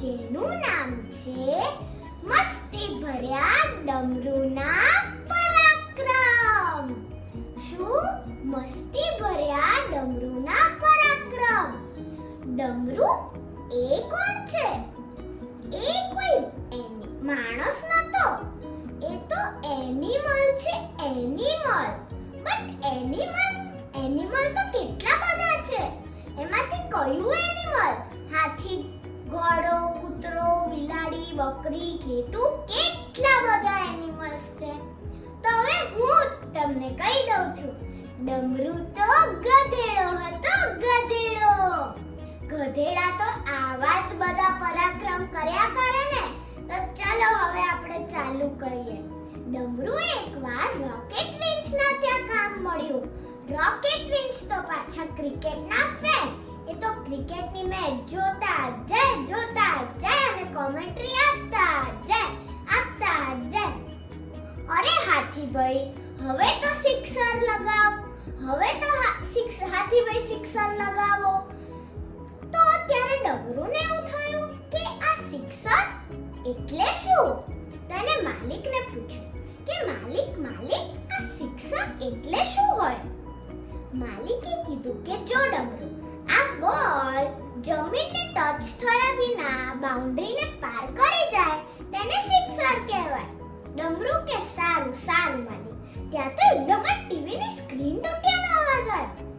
જેનું નામ છે મસ્તી ભર્યા ડમરૂના પરાક્રમ. શું? મસ્તી ભર્યા ડમરૂના પરાક્રમ. ડમરૂ એ કોણ છે? એ કોઈ માણસ નતો, એ તો એનિમલ છે. એનિમલ. બટ એનિમલ તો કેટલા બધા છે. એમાંથી કયું એનિમલ? હાથી, ઘોડો, કૂતરો, બિલાડી, બકરી, ઘેટું, કેટલા બધા એનિમલ્સ છે. તો હવે હું તમને કહી દઉં છું. ડમરૂ તો ગધેડો હતો. ગધેડા તો આવા જ બધા પરાક્રમ કર્યા કરે ને. તો ચાલો હવે આપણે ચાલુ કરીએ. ડમરૂ એકવાર રોકેટ વિન્ચના ત્યાં કામ મળ્યું. રોકેટ વિન્ચ તો પાછા ક્રિકેટના ફેન. એ તો ક્રિકેટની મેચ જોતા જાય અને કોમેન્ટ્રી આપતા જાય. અરે હાથીભાઈ, હવે તો સિક્સર લગાવ. હાથીભાઈ સિક્સર લગાવો. તો ત્યારે ડમરૂને એવું થયું કે આ સિક્સર એટલે શું? તેને માલિકને પૂછ્યું કે માલિક આ સિક્સર એટલે શું હોય? માલિકે કીધું કે જો ડમરૂ, આ બોલ જમીનને ટચ થયા વિના બાઉન્ડ્રીને પાર કરી જાય તેને સિક્સર કહેવાય. ડમરૂ કે સારું માલિક. ત્યાં તો એકદમ જ ટીવીની સ્ક્રીન તૂટ્યાનો અવાજ આવ્યો.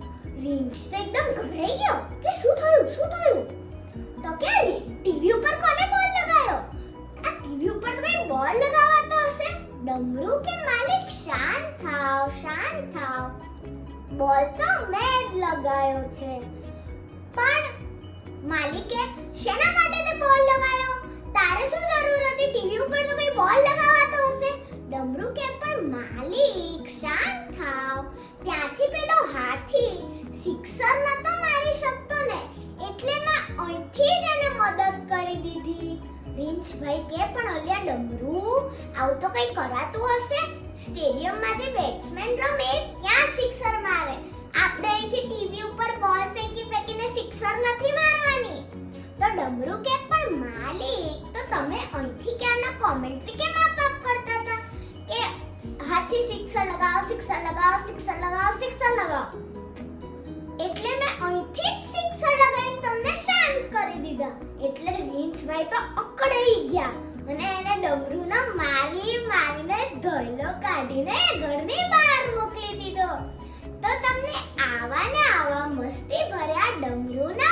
રીંછ તો એકદમ ગભરાઈ ગયો કે શું થયું? તો કે ટીવી ઉપર કોને બોલ લગાવ્યો? આ ટીવી ઉપર તો કઈ બોલ લગાવાતો હશે. ડમરૂ કે માલિક શાંત થાવ. બોલ તો મેં જ લગાવ્યો છે. પણ માલિકે શેના માટે તે બોલ લગાવ્યો? તારે શું જરૂર હતી? ટીવી ઉપર તો કઈ બોલ લગાવાતો હશે. ડમરૂ કે પણ માલિક શાંત થાવ. ત્યાંથી પેલો હાથી સિક્સર નતો મારી શકતો ને, એટલે મેં અહીંથી જ એને મદદ કરી દીધી. રીંછભાઈ કે પણ અલ્યા ડમરૂ, આવું તો કઈ કરાતું હશે. સ્ટેડિયમમાં જે બેટ્સમેન રમે ત્યાં સિક્સર મારે. આપણે અહીંથી ટીવી ઉપર બોલ ફેંકીને સિક્સર નથી મારવાની. તો ડમરૂ કે પણ માલિક, તો તમે અહીંથી ક્યાંના કોમેન્ટ્રી કેમ આપ કરતા હતા કે હાથી સિક્સર લગાવો. એટલે મેં અહીંથી જ સિક્સર લગાવીને તમને શાંત કરી દીધા. એટલે રીંછભાઈ તો અકળાઈ ગયા અને એને ડમરૂને મારીને ધોઈલો કાઢીને ઘરની બહાર મોકલી દીધો. તો તમને આવા મસ્તી ભર્યા ડમરૂના